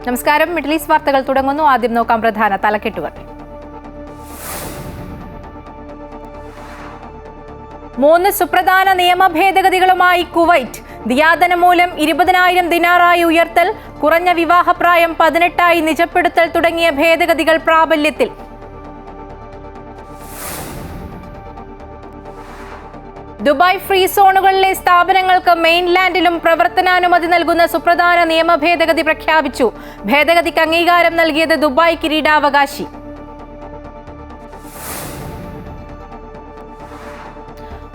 നമസ്കാരം. Middle east വാർത്തകൾ തുടങ്ങുന്നു. ആദ്യം നോക്കാം പ്രധാന തലക്കെട്ടുകൾ. 3 സുപ്രധാന നിയമ ഭേദഗതികളുമായി കുവൈറ്റ്. ദിയാദനം മൂലം 20,000 ദിനാറായി ഉയർത്തൽ, കുറഞ്ഞ വിവാഹപ്രായം 18ആയി നിജപ്പെടുത്തൽ തുടങ്ങിയ ഭേദഗതികൾ പ്രാബല്യത്തിൽ. ദുബായ് ഫ്രീ സോണുകളിലെ സ്ഥാപനങ്ങൾക്ക് മെയിൻലാൻഡിലും പ്രവർത്തനാനുമതി നൽകുന്ന സുപ്രധാന നിയമ ഭേദഗതി പ്രഖ്യാപിച്ചു. ഭേദഗതിക്ക് അംഗീകാരം നൽകിയത് ദുബായ് കിരീടാവകാശി.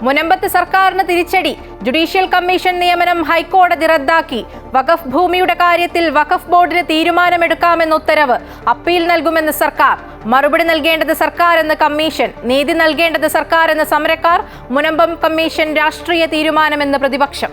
മുനമ്പത്ത് സർക്കാരിന് തിരിച്ചടി. ജുഡീഷ്യൽ കമ്മീഷൻ നിയമനം ഹൈക്കോടതി റദ്ദാക്കി. വഖഫ് ഭൂമിയുടെ കാര്യത്തിൽ വഖഫ് ബോർഡിന് തീരുമാനമെടുക്കാമെന്ന് ഉത്തരവ്. അപ്പീൽ നൽകുമെന്ന് സർക്കാർ. മറുപടി നൽകേണ്ടത് സർക്കാരെന്ന് കമ്മീഷൻ. നീതി നൽകേണ്ടത് സർക്കാരെന്ന് സമരക്കാർ. മുനമ്പം കമ്മീഷൻ രാഷ്ട്രീയ തീരുമാനമെന്ന് പ്രതിപക്ഷം.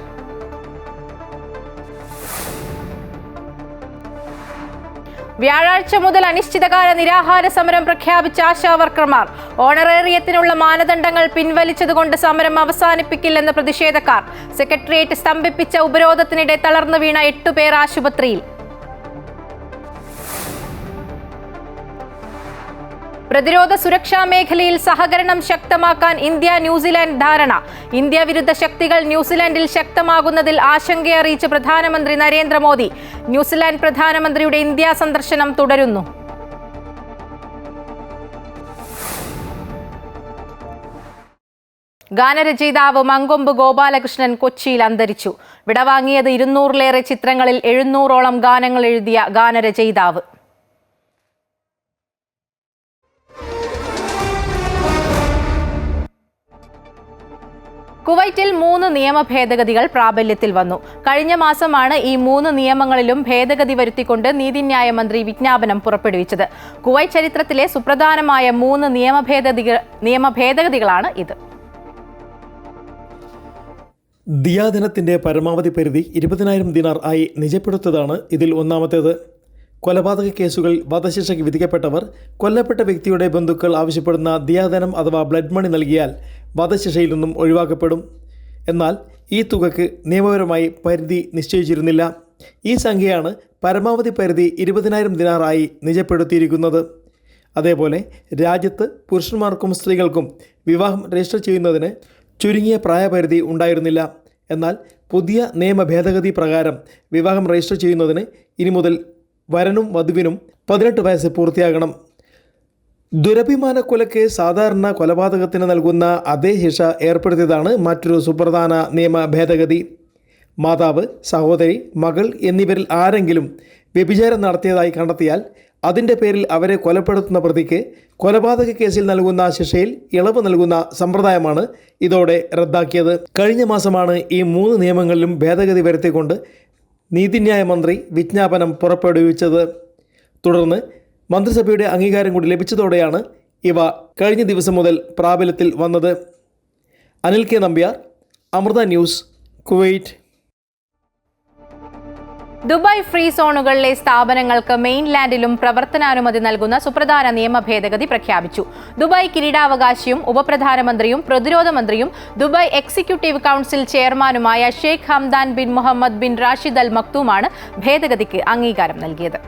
വ്യാഴാഴ്ച മുതൽ അനിശ്ചിതകാല നിരാഹാര സമരം പ്രഖ്യാപിച്ച ആശാവർക്കർമാർ. ഓണറേറിയത്തിനുള്ള മാനദണ്ഡങ്ങൾ പിൻവലിച്ചതുകൊണ്ട് സമരം അവസാനിപ്പിക്കില്ലെന്ന് പ്രതിഷേധക്കാർ. സെക്രട്ടേറിയറ്റ് സ്തംഭിപ്പിച്ച ഉപരോധത്തിനിടെ തളർന്നു വീണ 8 പേർ ആശുപത്രിയിൽ. പ്രതിരോധ സുരക്ഷാ മേഖലയിൽ സഹകരണം ശക്തമാക്കാൻ ഇന്ത്യ ന്യൂസിലാൻഡ് ധാരണ. ഇന്ത്യ വിരുദ്ധ ശക്തികൾ ന്യൂസിലാൻഡിൽ ശക്തമാകുന്നതിൽ ആശങ്കയറിയിച്ച് പ്രധാനമന്ത്രി നരേന്ദ്രമോദി. ന്യൂസിലാൻഡ് പ്രധാനമന്ത്രിയുടെ ഇന്ത്യ സന്ദർശനം തുടരുന്നു. ഗാനരചയിതാവ് മങ്കൊമ്പ് ഗോപാലകൃഷ്ണൻ കൊച്ചിയിൽ അന്തരിച്ചു. വിടവാങ്ങിയത് 200-ലേറെ ചിത്രങ്ങളിൽ 700ഓളം ഗാനങ്ങൾ എഴുതിയ ഗാനരചയിതാവ്. കുവൈറ്റിൽ 3 നിയമ ഭേദഗതികൾ പ്രാബല്യത്തിൽ വന്നു. കഴിഞ്ഞ മാസമാണ് ഈ 3 നിയമങ്ങളിലും ഭേദഗതി വരുത്തിക്കൊണ്ട് നീതിന്യായ മന്ത്രി വിജ്ഞാപനം പുറപ്പെടുവിച്ചത്. കുവൈറ്റ് ചരിത്രത്തിലെ സുപ്രധാനമായ 3 നിയമ ഭേദഗതികളാണ് ഇത്. ദിയാദനത്തിന്റെ പരമാവധി പരിധി 20,000 ദിനാർ ആയി നിജപ്പെടുത്തതാണ് ഇതിൽ ഒന്നാമത്തേത്. കൊലപാതക കേസുകളിൽ വധശിക്ഷയ്ക്ക് വിധിക്കപ്പെട്ടവർ കൊല്ലപ്പെട്ട വ്യക്തിയുടെ ബന്ധുക്കൾ ആവശ്യപ്പെടുന്ന ദിയാദനം അഥവാ ബ്ലഡ് മണി നൽകിയാൽ വധശിക്ഷയിൽ നിന്നും ഒഴിവാക്കപ്പെടും. എന്നാൽ ഈ തുകയ്ക്ക് നിയമപരമായി പരിധി നിശ്ചയിച്ചിരുന്നില്ല. ഈ സംഖ്യയാണ് പരമാവധി പരിധി 20,000 ദിനാറായി നിജപ്പെടുത്തിയിരിക്കുന്നത്. അതേപോലെ രാജ്യത്ത് പുരുഷന്മാർക്കും സ്ത്രീകൾക്കും വിവാഹം രജിസ്റ്റർ ചെയ്യുന്നതിന് ചുരുങ്ങിയ പ്രായപരിധി ഉണ്ടായിരുന്നില്ല. എന്നാൽ പുതിയ നിയമ ഭേദഗതി പ്രകാരം വിവാഹം രജിസ്റ്റർ ചെയ്യുന്നതിന് ഇനി മുതൽ വരനും വധുവിനും 18 വയസ്സ് പൂർത്തിയാകണം. ദുരഭിമാനക്കൊലയ്ക്ക് സാധാരണ കൊലപാതകത്തിന് നൽകുന്ന അതേ ശിക്ഷ ഏർപ്പെടുത്തിയതാണ് മറ്റൊരു സുപ്രധാന നിയമ ഭേദഗതി. മാതാവ്, സഹോദരി, മകൾ എന്നിവരിൽ ആരെങ്കിലും വ്യഭിചാരം നടത്തിയതായി കണ്ടെത്തിയാൽ അതിൻ്റെ പേരിൽ അവരെ കൊലപ്പെടുത്തുന്ന പ്രതിക്ക് കൊലപാതക കേസിൽ നൽകുന്ന ശിക്ഷയിൽ ഇളവ് നൽകുന്ന സമ്പ്രദായമാണ് ഇതോടെ റദ്ദാക്കിയത്. കഴിഞ്ഞ മാസമാണ് ഈ 3 നിയമങ്ങളിലും ഭേദഗതി വരുത്തിക്കൊണ്ട് നീതിന്യായ മന്ത്രി വിജ്ഞാപനം പുറപ്പെടുവിച്ചത്. തുടർന്ന് മന്ത്രിസഭയുടെ അംഗീകാരം കൂടി ലഭിച്ചതോടെയാണ് ഇവ കഴിഞ്ഞ ദിവസം മുതൽ പ്രാബല്യത്തിൽ വന്നത്. Anil K Nambiar, Amrita news, Kuwait. Dubai free സോണുകളിലെ സ്ഥാപനങ്ങൾക്ക് മെയിൻലാൻഡിലും പ്രവർത്തനാനുമതി നൽകുന്ന സുപ്രധാന നിയമ ഭേദഗതി പ്രഖ്യാപിച്ചു. ദുബായ് കിരീടാവകാശിയും ഉപപ്രധാനമന്ത്രിയും പ്രതിരോധ മന്ത്രിയും ദുബായ് എക്സിക്യൂട്ടീവ് കൗൺസിൽ ചെയർമാനുമായ Sheikh Hamdan bin Mohammed bin Rashid Al മക്തൂമാണ് ഭേദഗതിക്ക് അംഗീകാരം നൽകിയത്.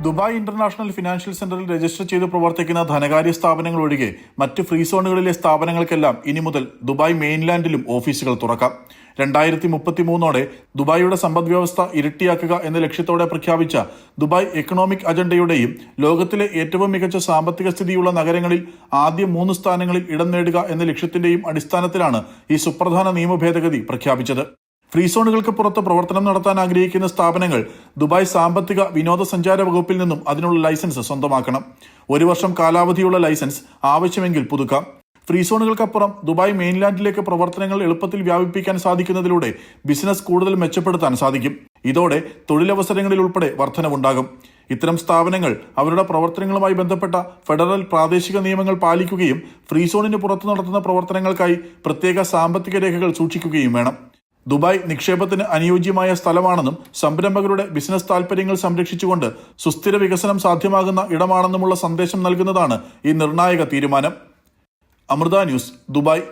ദുബായ് ഇന്റർനാഷണൽ ഫിനാൻഷ്യൽ സെന്ററിൽ രജിസ്റ്റർ ചെയ്ത് പ്രവർത്തിക്കുന്ന ധനകാര്യ സ്ഥാപനങ്ങൾ ഒഴികെ മറ്റ് ഫ്രീ സോണുകളിലെ സ്ഥാപനങ്ങൾക്കെല്ലാം ഇനി മുതൽ ദുബായ് മെയിൻലാൻഡിലും ഓഫീസുകൾ തുറക്കാം. 2033ഓടെ ദുബായിയുടെ സമ്പദ്വ്യവസ്ഥ ഇരട്ടിയാക്കുക എന്ന ലക്ഷ്യത്തോടെ പ്രഖ്യാപിച്ച ദുബായ് എക്കണോമിക് അജണ്ടയുടെയും ലോകത്തിലെ ഏറ്റവും മികച്ച സാമ്പത്തിക സ്ഥിതിയുള്ള നഗരങ്ങളിൽ ആദ്യ 3 സ്ഥാനങ്ങളിൽ ഇടം നേടുക എന്ന ലക്ഷ്യത്തിന്റെയും അടിസ്ഥാനത്തിലാണ് ഈ സുപ്രധാന നിയമ ഭേദഗതി പ്രഖ്യാപിച്ചത്. ഫ്രീ സോണുകൾക്ക് പുറത്ത് പ്രവർത്തനം നടത്താൻ ആഗ്രഹിക്കുന്ന സ്ഥാപനങ്ങൾ ദുബായ് സാമ്പത്തിക വിനോദസഞ്ചാര വകുപ്പിൽ നിന്നും അതിനുള്ള ലൈസൻസ് സ്വന്തമാക്കണം. 1 വർഷം കാലാവധിയുള്ള ലൈസൻസ് ആവശ്യമെങ്കിൽ പുതുക്കാം. ഫ്രീ സോണുകൾക്കപ്പുറം ദുബായ് മെയിൻലാൻഡിലേക്ക് പ്രവർത്തനങ്ങൾ എളുപ്പത്തിൽ വ്യാപിപ്പിക്കാൻ സാധിക്കുന്നതിലൂടെ ബിസിനസ് കൂടുതൽ മെച്ചപ്പെടുത്താൻ സാധിക്കും. ഇതോടെ തൊഴിലവസരങ്ങളിൽ ഉൾപ്പെടെ വർധനവുണ്ടാകും. ഇത്തരം സ്ഥാപനങ്ങൾ അവരുടെ പ്രവർത്തനങ്ങളുമായി ബന്ധപ്പെട്ട ഫെഡറൽ പ്രാദേശിക നിയമങ്ങൾ പാലിക്കുകയും ഫ്രീ സോണിന് പുറത്തു നടത്തുന്ന പ്രവർത്തനങ്ങൾക്കായി പ്രത്യേക സാമ്പത്തിക രേഖകൾ സൂക്ഷിക്കുകയും വേണം. ദുബായ് നിക്ഷേപത്തിന് അനുയോജ്യമായ സ്ഥലമാണെന്നും സംരംഭകരുടെ ബിസിനസ് താൽപര്യങ്ങൾ സംരക്ഷിച്ചുകൊണ്ട് സുസ്ഥിര വികസനം സാധ്യമാകുന്ന ഇടമാണെന്നുമുള്ള സന്ദേശം നൽകുന്നതാണ് ഈ നിർണായക തീരുമാനം. Amrita news, Dubai.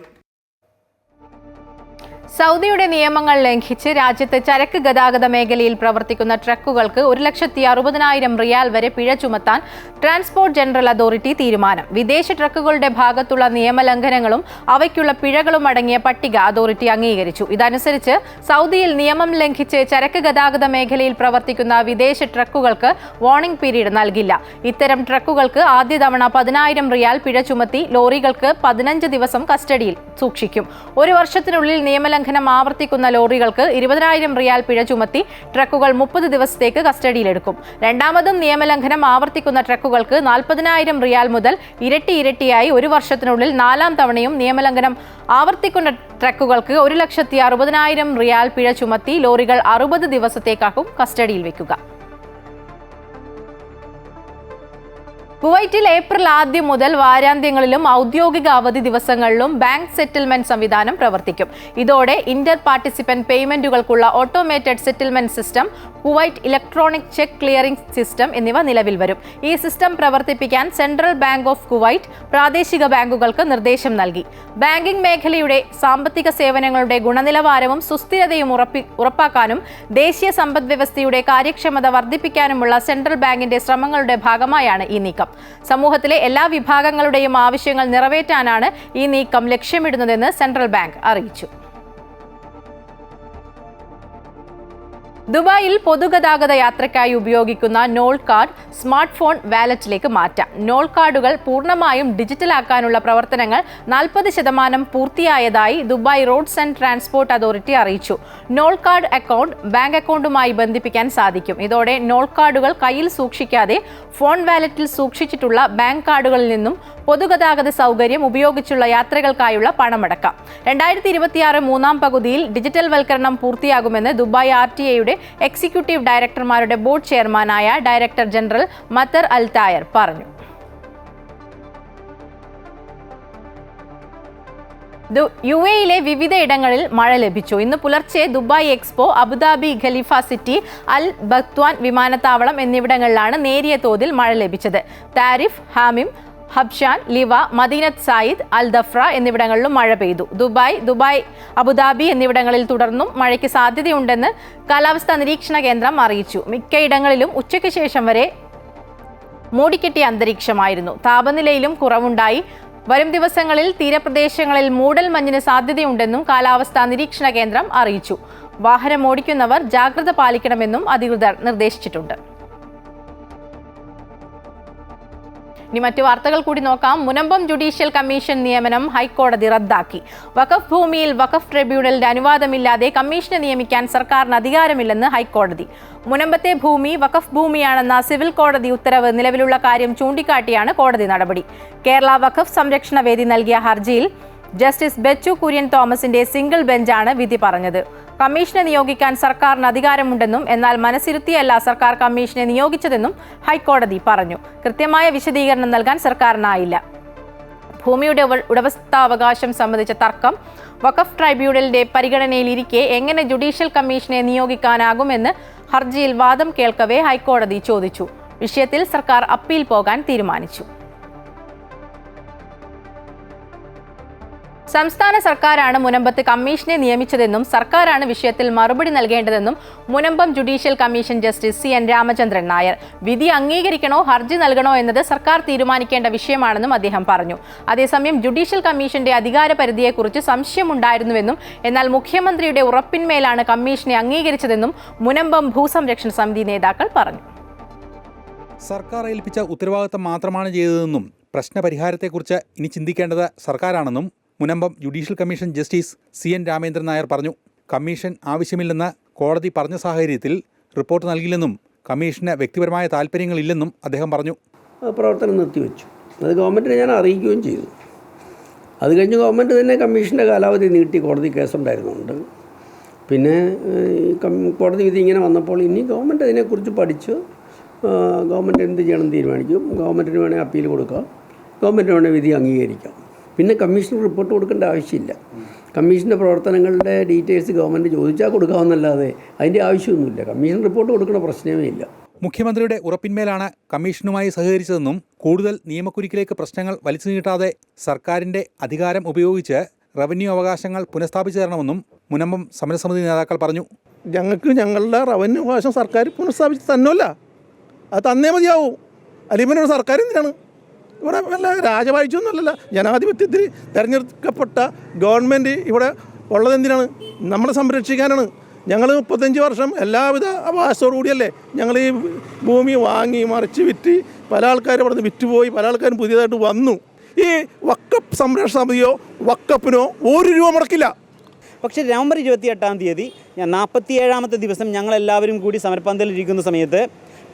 സൗദിയുടെ നിയമങ്ങൾ ലംഘിച്ച് രാജ്യത്ത് ചരക്ക് ഗതാഗത മേഖലയിൽ പ്രവർത്തിക്കുന്ന ട്രക്കുകൾക്ക് 1,60,000 റിയാൽ വരെ പിഴ ചുമത്താൻ ട്രാൻസ്പോർട്ട് ജനറൽ അതോറിറ്റി തീരുമാനം. വിദേശ ട്രക്കുകളുടെ ഭാഗത്തുള്ള നിയമലംഘനങ്ങളും അവയ്ക്കുള്ള പിഴകളും അടങ്ങിയ പട്ടിക അതോറിറ്റി അംഗീകരിച്ചു. ഇതനുസരിച്ച് സൗദിയിൽ നിയമം ലംഘിച്ച് ചരക്ക് ഗതാഗത മേഖലയിൽ പ്രവർത്തിക്കുന്ന വിദേശ ട്രക്കുകൾക്ക് വാർണിംഗ് പീരീഡ് നൽകില്ല. ഇത്തരം ട്രക്കുകൾക്ക് ആദ്യ തവണ 10,000 റിയാൽ പിഴ ചുമത്തി ലോറികൾക്ക് 15 ദിവസം കസ്റ്റഡിയിൽ സൂക്ഷിക്കും. ഒരു വർഷത്തിനുള്ളിൽ നിയമലംഘനം ആവർത്തിക്കുന്ന ലോറികൾക്ക് 20,000 റിയാൽ പിഴ ചുമത്തി ട്രക്കുകൾ 30 ദിവസത്തേക്ക് കസ്റ്റഡിയിലെടുക്കും. രണ്ടാമതും നിയമലംഘനം ആവർത്തിക്കുന്ന ട്രക്കുകൾക്ക് 40,000 റിയാൽ മുതൽ ഇരട്ടിയായി ഒരു വർഷത്തിനുള്ളിൽ 4ാം തവണയും നിയമലംഘനം ആവർത്തിക്കുന്ന ട്രക്കുകൾക്ക് 1,60,000 റിയാൽ പിഴ ചുമത്തി ലോറികൾ 60 ദിവസത്തേക്കാകും കസ്റ്റഡിയിൽ വെക്കുക. കുവൈറ്റിൽ ഏപ്രിൽ ആദ്യം മുതൽ വാരാന്ത്യങ്ങളിലും ഔദ്യോഗിക അവധി ദിവസങ്ങളിലും ബാങ്ക് സെറ്റിൽമെന്റ് സംവിധാനം പ്രവർത്തിക്കും. ഇതോടെ ഇന്റർ പാർട്ടിസിപ്പന്റ് പേയ്മെന്റുകൾക്കുള്ള automated settlement system, Kuwait electronic cheque clearing system എന്നിവ നിലവിൽ വരും. ഈ സിസ്റ്റം പ്രവർത്തിപ്പിക്കാൻ സെൻട്രൽ ബാങ്ക് ഓഫ് കുവൈറ്റ് പ്രാദേശിക ബാങ്കുകൾക്ക് നിർദ്ദേശം നൽകി. ബാങ്കിംഗ് മേഖലയുടെ സാമ്പത്തിക സേവനങ്ങളുടെ ഗുണനിലവാരവും സുസ്ഥിരതയും ഉറപ്പാക്കാനും ദേശീയ സമ്പദ്വ്യവസ്ഥയുടെ കാര്യക്ഷമത വർദ്ധിപ്പിക്കാനുമുള്ള സെൻട്രൽ ബാങ്കിന്റെ ശ്രമങ്ങളുടെ ഭാഗമായാണ് ഈ നീക്കം. സമൂഹത്തിലെ എല്ലാ വിഭാഗങ്ങളുടെയും ആവശ്യങ്ങൾ നിറവേറ്റാനാണ് ഈ നീക്കം ലക്ഷ്യമിടുന്നതെന്ന് സെൻട്രൽ ബാങ്ക് അറിയിച്ചു. ദുബായിൽ പൊതുഗതാഗത യാത്രയ്ക്കായി ഉപയോഗിക്കുന്ന നോൾ കാർഡ് സ്മാർട്ട് ഫോൺ വാലറ്റിലേക്ക് മാറ്റാം. നോൾ കാർഡുകൾ പൂർണ്ണമായും ഡിജിറ്റലാക്കാനുള്ള പ്രവർത്തനങ്ങൾ 40% പൂർത്തിയായതായി Dubai roads and transport authority അറിയിച്ചു. നോൾ കാർഡ് അക്കൗണ്ട് ബാങ്ക് അക്കൗണ്ടുമായി ബന്ധിപ്പിക്കാൻ സാധിക്കും. ഇതോടെ നോൾ കാർഡുകൾ കയ്യിൽ സൂക്ഷിക്കാതെ ഫോൺ വാലറ്റിൽ സൂക്ഷിച്ചിട്ടുള്ള ബാങ്ക് കാർഡുകളിൽ നിന്നും പൊതുഗതാഗത സൗകര്യം ഉപയോഗിച്ചുള്ള യാത്രകൾക്കായുള്ള പണമടക്കാം. 2026 മൂന്നാം പകുതിയിൽ ഡിജിറ്റൽ വൽക്കരണം പൂർത്തിയാകുമെന്ന് ദുബായ് RTA എക്സിക്യൂട്ടീവ് ഡയറക്ടർമാരുടെ ബോർഡ് ചെയർമാനായ ഡയറക്ടർ ജനറൽ മത്തർ അൽ തായർ പറഞ്ഞു. UAE-യിലെ വിവിധ ഇടങ്ങളിൽ മഴ ലഭിച്ചു. ഇന്ന് പുലർച്ചെ ദുബായ് എക്സ്പോ, അബുദാബി ഖലീഫ സിറ്റി, അൽ ബത്വാൻ വിമാനത്താവളം എന്നിവിടങ്ങളിലാണ് നേരിയ തോതിൽ മഴ ലഭിച്ചത്. താരിഫ്, ഹാമിം, ഹബ്ഷാൻ, ലിവ, മദീനത്ത് സായിദ്, അൽ ദഫ്ര എന്നിവിടങ്ങളിലും മഴ പെയ്തു. ദുബായ്, അബുദാബി എന്നിവിടങ്ങളിൽ തുടർന്നും മഴയ്ക്ക് സാധ്യതയുണ്ടെന്ന് കാലാവസ്ഥാ നിരീക്ഷണ കേന്ദ്രം അറിയിച്ചു. മിക്കയിടങ്ങളിലും ഉച്ചയ്ക്ക് ശേഷം വരെ മൂടിക്കെട്ടിയ അന്തരീക്ഷമായിരുന്നു. താപനിലയിലും കുറവുണ്ടായി. വരും ദിവസങ്ങളിൽ തീരപ്രദേശങ്ങളിൽ മൂടൽ മഞ്ഞിന് സാധ്യതയുണ്ടെന്നും കാലാവസ്ഥാ നിരീക്ഷണ കേന്ദ്രം അറിയിച്ചു. വാഹനം ഓടിക്കുന്നവർ ജാഗ്രത പാലിക്കണമെന്നും അധികൃതർ നിർദ്ദേശിച്ചിട്ടുണ്ട്. ഇനി മറ്റു വാർത്തകൾ കൂടി നോക്കാം. മുനമ്പം ജുഡീഷ്യൽ കമ്മീഷൻ നിയമനം ഹൈക്കോടതി റദ്ദാക്കി. വഖഫ് ഭൂമിയിൽ വഖഫ് ട്രിബ്യൂണലിന്റെ അനുവാദമില്ലാതെ കമ്മീഷനെ നിയമിക്കാൻ സർക്കാരിന് അധികാരമില്ലെന്ന് ഹൈക്കോടതി. മുനമ്പത്തെ ഭൂമി വഖഫ് ഭൂമിയാണെന്ന സിവിൽ കോടതി ഉത്തരവ് നിലവിലുള്ള കാര്യം ചൂണ്ടിക്കാട്ടിയാണ് കോടതി നടപടി. കേരള വഖഫ് സംരക്ഷണ വേദി നൽകിയ ഹർജിയിൽ ജസ്റ്റിസ് ബെച്ചു കുര്യൻ തോമസിന്റെ സിംഗിൾ ബെഞ്ചാണ് വിധി പറഞ്ഞത്. കമ്മീഷനെ നിയോഗിക്കാൻ സർക്കാരിന് അധികാരമുണ്ടെന്നും എന്നാൽ മനസ്സിരുത്തിയല്ല സർക്കാർ കമ്മീഷനെ നിയോഗിച്ചതെന്നും ഹൈക്കോടതി പറഞ്ഞു. കൃത്യമായ വിശദീകരണം നൽകാൻ സർക്കാരിനായില്ല. ഭൂമിയുടെ ഉടമസ്ഥാവകാശം സംബന്ധിച്ച തർക്കം വഖഫ് ട്രൈബ്യൂണലിന്റെ പരിഗണനയിലിരിക്കെ എങ്ങനെ ജുഡീഷ്യൽ കമ്മീഷനെ നിയോഗിക്കാനാകുമെന്ന് ഹർജിയിൽ വാദം കേൾക്കവേ ഹൈക്കോടതി ചോദിച്ചു. വിഷയത്തിൽ സർക്കാർ അപ്പീൽ പോകാൻ തീരുമാനിച്ചു. സംസ്ഥാന സർക്കാരാണ് മുനമ്പത്ത് കമ്മീഷനെ നിയമിച്ചതെന്നും സർക്കാരാണ് വിഷയത്തിൽ മറുപടി നൽകേണ്ടതെന്നും Munambam judicial commission justice CN Ramachandran Nair. വിധി അംഗീകരിക്കണോ ഹർജി നൽകണോ എന്നത് സർക്കാർ തീരുമാനിക്കേണ്ട വിഷയമാണെന്നും അദ്ദേഹം പറഞ്ഞു. അതേസമയം ജുഡീഷ്യൽ കമ്മീഷന്റെ അധികാര പരിധിയെക്കുറിച്ച് സംശയമുണ്ടായിരുന്നുവെന്നും എന്നാൽ മുഖ്യമന്ത്രിയുടെ ഉറപ്പിന്മേലാണ് കമ്മീഷനെ അംഗീകരിച്ചതെന്നും മുനമ്പം ഭൂസംരക്ഷണ സമിതി നേതാക്കൾ പറഞ്ഞു. സർക്കാർ ഏൽപ്പിച്ച ഉത്തരവാദിത്തം മാത്രമാണ് ചെയ്തതെന്നും പ്രശ്നപരിഹാരത്തെക്കുറിച്ച് ഇനി ചിന്തിക്കേണ്ടത് സർക്കാരാണെന്നും Munambam judicial commission justice CN Ramachandran Nair പറഞ്ഞു. കമ്മീഷൻ ആവശ്യമില്ലെന്ന് കോടതി പറഞ്ഞ സാഹചര്യത്തിൽ റിപ്പോർട്ട് നൽകില്ലെന്നും കമ്മീഷന് വ്യക്തിപരമായ താല്പര്യങ്ങളില്ലെന്നും അദ്ദേഹം പറഞ്ഞു. പ്രവർത്തനം നിർത്തിവെച്ചു. അത് ഗവൺമെൻറ്റിനെ ഞാൻ അറിയിക്കുകയും ചെയ്തു. അത് കഴിഞ്ഞ് ഗവൺമെൻറ് തന്നെ കമ്മീഷൻ്റെ കാലാവധി നീട്ടി കോടതി കേസുണ്ടായിരുന്നുണ്ട്. പിന്നെ കോടതി വിധി ഇങ്ങനെ വന്നപ്പോൾ ഇനി ഗവൺമെൻറ് അതിനെക്കുറിച്ച് പഠിച്ച് ഗവൺമെൻറ് എന്ത് ചെയ്യണം തീരുമാനിക്കും. ഗവൺമെൻറ്റിന് വേണേൽ അപ്പീൽ കൊടുക്കാം, ഗവൺമെൻറ്റിന് വേണേൽ വിധി അംഗീകരിക്കാം. പിന്നെ കമ്മീഷന് റിപ്പോർട്ട് കൊടുക്കേണ്ട ആവശ്യമില്ല. കമ്മീഷൻ്റെ പ്രവർത്തനങ്ങളുടെ ഡീറ്റെയിൽസ് ഗവൺമെൻറ് ചോദിച്ചാൽ കൊടുക്കാമെന്നല്ലാതെ അതിൻ്റെ ആവശ്യമൊന്നുമില്ല. കമ്മീഷൻ റിപ്പോർട്ട് കൊടുക്കുന്ന പ്രശ്നമേ ഇല്ല. മുഖ്യമന്ത്രിയുടെ ഉറപ്പിന്മേലാണ് കമ്മീഷനുമായി സഹകരിച്ചതെന്നും കൂടുതൽ നിയമക്കുരുക്കിലേക്ക് പ്രശ്നങ്ങൾ വലിച്ചു നീട്ടാതെ സർക്കാരിൻ്റെ അധികാരം ഉപയോഗിച്ച് റവന്യൂ അവകാശങ്ങൾ പുനഃസ്ഥാപിച്ചു തരണമെന്നും മുനമ്പം സമരസമിതി നേതാക്കൾ പറഞ്ഞു. ഞങ്ങൾക്ക് ഞങ്ങളുടെ റവന്യൂ അവകാശം സർക്കാർ പുനഃസ്ഥാപിച്ച് തന്നല്ല, അത് തന്നേ മതിയാവും. അല്ലെങ്കിൽ പിന്നെ സർക്കാർ എന്തിനാണ് ഇവിടെ? വല്ല രാജവാഴ്ചയൊന്നുമല്ലല്ലോ, ജനാധിപത്യത്തിൽ തിരഞ്ഞെടുക്കപ്പെട്ട ഗവൺമെൻറ് ഇവിടെ ഉള്ളത് എന്തിനാണ്? നമ്മളെ സംരക്ഷിക്കാനാണ്. ഞങ്ങൾ 35 വർഷം എല്ലാവിധ അവകാശത്തോടു കൂടിയല്ലേ ഞങ്ങൾ ഈ ഭൂമി വാങ്ങി മറിച്ച് വിറ്റ്, പല ആൾക്കാരും ഇവിടെ നിന്ന് വിറ്റുപോയി, പല ആൾക്കാരും പുതിയതായിട്ട് വന്നു. ഈ വക്കപ്പ് സംരക്ഷണ സമിതിയോ വക്കപ്പിനോ 1 രൂപ മുടക്കില്ല. പക്ഷേ നവംബർ 28-ാം തീയതി 47-ാമത്തെ ദിവസം ഞങ്ങളെല്ലാവരും കൂടി സമരപ്പന്തലിരിക്കുന്ന സമയത്ത്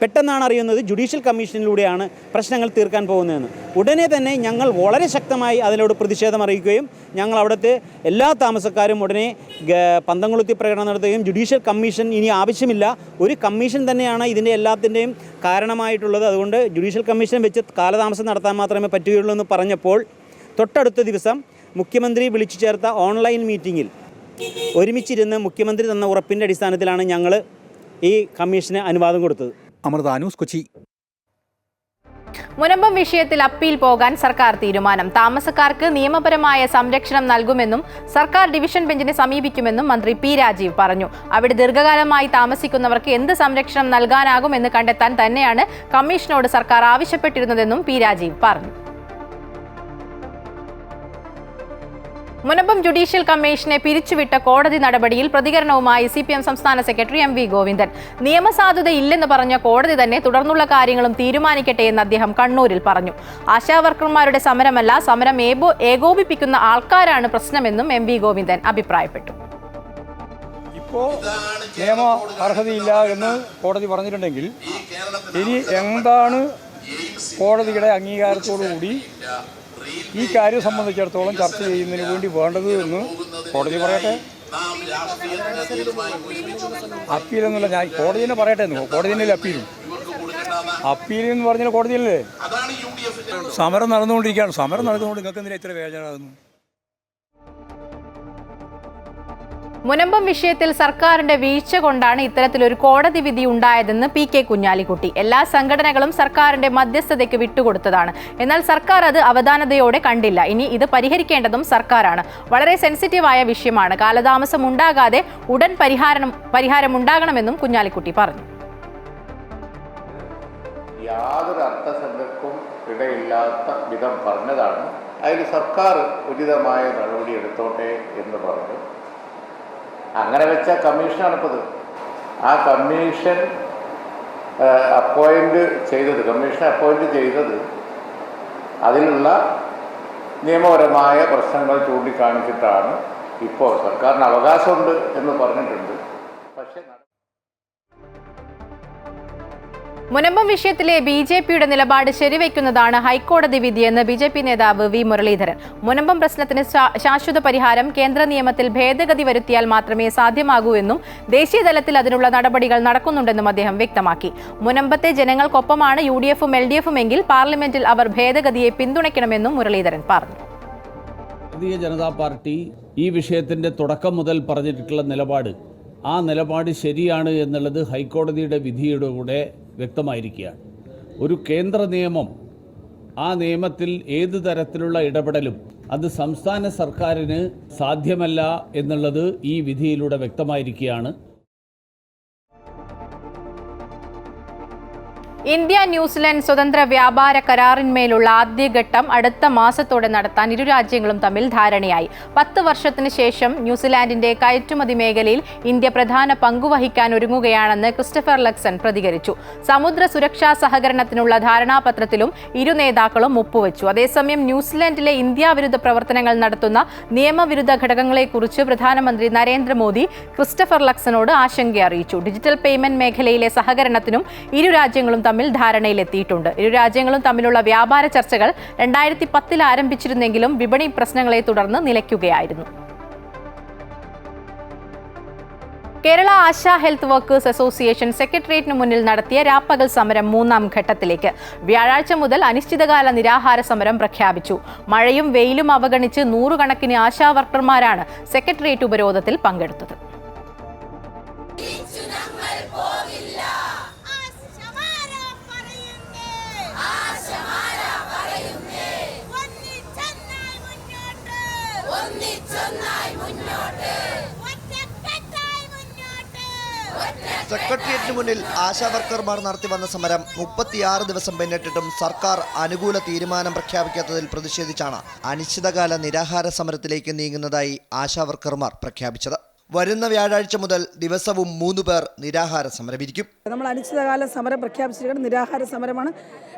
പെട്ടെന്നാണ് അറിയുന്നത് ജുഡീഷ്യൽ കമ്മീഷനിലൂടെയാണ് പ്രശ്നങ്ങൾ തീർക്കാൻ പോകുന്നതെന്ന്. ഉടനെ തന്നെ ഞങ്ങൾ വളരെ ശക്തമായി അതിനോട് പ്രതിഷേധം അറിയിക്കുകയും ഞങ്ങൾ അവിടുത്തെ എല്ലാ താമസക്കാരും ഉടനെ പന്തംകൊളുത്തി പ്രകടനം നടത്തുകയും ജുഡീഷ്യൽ കമ്മീഷൻ ഇനി ആവശ്യമില്ല, ഒരു കമ്മീഷൻ തന്നെയാണ് ഇതിൻ്റെ എല്ലാത്തിൻ്റെയും കാരണമായിട്ടുള്ളത്, അതുകൊണ്ട് ജുഡീഷ്യൽ കമ്മീഷൻ വെച്ച് കാലതാമസം നടത്താൻ മാത്രമേ പറ്റുകയുള്ളൂ എന്ന് പറഞ്ഞപ്പോൾ തൊട്ടടുത്ത ദിവസം മുഖ്യമന്ത്രി വിളിച്ചു ചേർത്ത ഓൺലൈൻ മീറ്റിങ്ങിൽ ഒരുമിച്ചിരുന്ന് മുഖ്യമന്ത്രി തന്ന ഉറപ്പിൻ്റെ അടിസ്ഥാനത്തിലാണ് ഞങ്ങൾ ഈ കമ്മീഷന് അനുവാദം കൊടുത്തത്. അമൃത ന്യൂസ്, കൊച്ചി. മുനമ്പം വിഷയത്തിൽ അപ്പീൽ പോകാൻ സർക്കാർ തീരുമാനം. താമസക്കാർക്ക് നിയമപരമായ സംരക്ഷണം നൽകുമെന്നും സർക്കാർ ഡിവിഷൻ ബെഞ്ചിനെ സമീപിക്കുമെന്നും മന്ത്രി പി രാജീവ് പറഞ്ഞു. അവിടെ ദീർഘകാലമായി താമസിക്കുന്നവർക്ക് എന്ത് സംരക്ഷണം നൽകാനാകുമെന്ന് കണ്ടെത്താൻ തന്നെയാണ് കമ്മീഷനോട് സർക്കാർ ആവശ്യപ്പെട്ടിരുന്നതെന്നും പി രാജീവ് പറഞ്ഞു. മുനമ്പം ജുഡീഷ്യൽ കമ്മീഷനെ പിരിച്ചുവിട്ട കോടതി നടപടിയിൽ പ്രതികരണവുമായി CPM സംസ്ഥാന സെക്രട്ടറി MV ഗോവിന്ദൻ. നിയമസാധുതയില്ലെന്ന് പറഞ്ഞ കോടതി തന്നെ തുടർന്നുള്ള കാര്യങ്ങളും തീരുമാനിക്കട്ടെ എന്ന് അദ്ദേഹം കണ്ണൂരിൽ പറഞ്ഞു. ആശാവർക്കർമാരുടെ സമരമല്ല, സമരം ഏകോപിപ്പിക്കുന്ന ആൾക്കാരാണ് പ്രശ്നമെന്നും MV ഗോവിന്ദൻ അഭിപ്രായപ്പെട്ടു. ഇപ്പോൾ നിയമ അർഹതയില്ല എന്ന് കോടതി പറഞ്ഞിട്ടുണ്ടെങ്കിൽ ഇനി എന്താണ് കോടതിയുടെ അംഗീകാരത്തോടുകൂടി ഈ കാര്യം സംബന്ധിച്ചിടത്തോളം ചർച്ച ചെയ്യുന്നതിന് വേണ്ടി വേണ്ടത് എന്ന് കോടതി പറയട്ടെ. അപ്പീലെന്നുള്ള ഞാൻ കോടതി തന്നെ പറയട്ടെ എന്ന്. കോടതി തന്നെ അപ്പീൽ എന്ന് പറഞ്ഞാൽ കോടതിയല്ലേ. സമരം നടന്നുകൊണ്ടിരിക്കുകയാണ്. സമരം നടന്നുകൊണ്ട് നിങ്ങൾക്ക് എന്തിനാ ഇത്ര വേദനാകുന്നു? മുനമ്പം വിഷയത്തിൽ സർക്കാരിന്റെ വീഴ്ച കൊണ്ടാണ് ഇത്തരത്തിലൊരു കോടതി വിധി ഉണ്ടായതെന്ന് PK കുഞ്ഞാലിക്കുട്ടി. എല്ലാ സംഘടനകളും സർക്കാരിന്റെ മധ്യസ്ഥതയ്ക്ക് വിട്ടുകൊടുത്തതാണ്. എന്നാൽ സർക്കാർ അത് അവധാനതയോടെ കണ്ടില്ല. ഇനി ഇത് പരിഹരിക്കേണ്ടതും സർക്കാരാണ്. വളരെ സെൻസിറ്റീവായ വിഷയമാണ്. കാലതാമസം ഉണ്ടാകാതെ ഉടൻ പരിഹാരം ഉണ്ടാകണമെന്നും കുഞ്ഞാലിക്കുട്ടി പറഞ്ഞു. യാതൊരു അർത്ഥശങ്കക്കും ഇടയില്ലാത്ത വിധം പറഞ്ഞതാണ്. അതിൽ സർക്കാർ ഉചിതമായ നടപടി എടുത്തോട്ടെ എന്ന് പറഞ്ഞു. അങ്ങനെ വെച്ച കമ്മീഷനാണിപ്പത്. ആ കമ്മീഷൻ അപ്പോയിൻ്റ് ചെയ്തത് അതിലുള്ള നിയമപരമായ പ്രശ്നങ്ങൾ ചൂണ്ടിക്കാണിച്ചിട്ടാണ്. ഇപ്പോൾ സർക്കാരിന് അവകാശമുണ്ട് എന്ന് പറഞ്ഞിട്ടുണ്ട്. പക്ഷേ മുനമ്പം വിഷയത്തിലെ BJPയുടെ നിലപാട് ശരിവയ്ക്കുന്നതാണ് ഹൈക്കോടതി വിധിയെന്ന് BJP നേതാവ് V മുരളീധരൻ. മുനമ്പം പ്രശ്നത്തിന് ശാശ്വത പരിഹാരം കേന്ദ്ര നിയമത്തിൽ ഭേദഗതി വരുത്തിയാൽ മാത്രമേ സാധ്യമാകൂ എന്നും ദേശീയ തലത്തിൽ അതിനുള്ള നടപടികൾ നടക്കുന്നുണ്ടെന്നും അദ്ദേഹം വ്യക്തമാക്കി. മുനമ്പത്തെ ജനങ്ങൾക്കൊപ്പമാണ് UDF-ഉം LDF-ഉം എങ്കിൽ പാർലമെന്റിൽ അവർ ഭേദഗതിയെ പിന്തുണയ്ക്കണമെന്നും മുരളീധരൻ പറഞ്ഞു. ഭാരതീയ ജനതാ പാർട്ടി ഈ വിഷയത്തിൻ്റെ തുടക്കം മുതൽ പറഞ്ഞിട്ടുള്ള നിലപാട്, ആ നിലപാട് ശരിയാണ് എന്നുള്ളത് ഹൈക്കോടതിയുടെ വിധിയുടെ കൂടെ വ്യക്തമായിരിക്കുകയാണ്. ഒരു കേന്ദ്ര നിയമം, ആ നിയമത്തിൽ ഏത് തരത്തിലുള്ള ഇടപെടലും അത് സംസ്ഥാന സർക്കാരിന് സാധ്യമല്ല എന്നുള്ളത് ഈ വിധിയിലൂടെ വ്യക്തമായിരിക്കുകയാണ്. ഇന്ത്യ ന്യൂസിലൻഡ് സ്വതന്ത്ര വ്യാപാര കരാറിന്മേലുള്ള ആദ്യഘട്ടം അടുത്ത മാസത്തോടെ നടത്താൻ ഇരു രാജ്യങ്ങളും തമ്മിൽ ധാരണയായി. 10 വർഷത്തിന് ശേഷം ന്യൂസിലാൻഡിന്റെ കയറ്റുമതി മേഖലയിൽ ഇന്ത്യ പ്രധാന പങ്കുവഹിക്കാൻ ഒരുങ്ങുകയാണെന്ന് ക്രിസ്റ്റഫർ ലക്സൺ പ്രതികരിച്ചു. സമുദ്ര സുരക്ഷാ സഹകരണത്തിനുള്ള ധാരണാപത്രത്തിലും ഇരു നേതാക്കളും ഒപ്പുവെച്ചു. അതേസമയം ന്യൂസിലാൻഡിലെ ഇന്ത്യാവിരുദ്ധ പ്രവർത്തനങ്ങൾ നടത്തുന്ന നിയമവിരുദ്ധ ഘടകങ്ങളെക്കുറിച്ച് പ്രധാനമന്ത്രി നരേന്ദ്രമോദി ക്രിസ്റ്റഫർ ലക്സനോട് ആശങ്ക അറിയിച്ചു. ഡിജിറ്റൽ പേയ്മെന്റ് മേഖലയിലെ സഹകരണത്തിനും ഇരു രാജ്യങ്ങളും തമ്മിൽ ധാരണയിലെത്തിയിട്ടുണ്ട്. ഇരു രാജ്യങ്ങളും തമ്മിലുള്ള വ്യാപാര ചർച്ചകൾ 2010 ആരംഭിച്ചിരുന്നെങ്കിലും വിപണി പ്രശ്നങ്ങളെ തുടർന്ന് നിലയ്ക്കുകയായിരുന്നു. Kerala Asha health workers association സെക്രട്ടേറിയറ്റിന് മുന്നിൽ നടത്തിയ രാപ്പകൽ സമരം 3ാം ഘട്ടത്തിലേക്ക്. വ്യാഴാഴ്ച മുതൽ അനിശ്ചിതകാല നിരാഹാര സമരം പ്രഖ്യാപിച്ചു. മഴയും വെയിലും അവഗണിച്ച് 100 കണക്കിന് ആശാ വർക്കർമാരാണ് സെക്രട്ടേറിയറ്റ് ഉപരോധത്തിൽ പങ്കെടുത്തത്. ഒന്നിച്ചൊന്നായി മുന്നോട്ട് സെക്രട്ടേറിയറ്റിന് മുന്നിൽ ആശാവർക്കർമാർ നടത്തിവന്ന സമരം 36 ദിവസം പിന്നിട്ടിട്ടും സർക്കാർ അനുകൂല തീരുമാനം പ്രഖ്യാപിക്കാത്തതിൽ പ്രതിഷേധിച്ചാണ് അനിശ്ചിതകാല നിരാഹാര സമരത്തിലേക്ക് നീങ്ങുന്നതായി ആശാവർക്കർമാർ പ്രഖ്യാപിച്ചത്. വരുന്ന വ്യാഴാഴ്ച മുതൽ ദിവസവും 3 പേർ നിരാഹാര സമരമിരിക്കും. നമ്മൾ അനിശ്ചിതകാല സമരം പ്രഖ്യാപിച്ചിരിക്കുന്ന നിരാഹാര സമരമാണ്.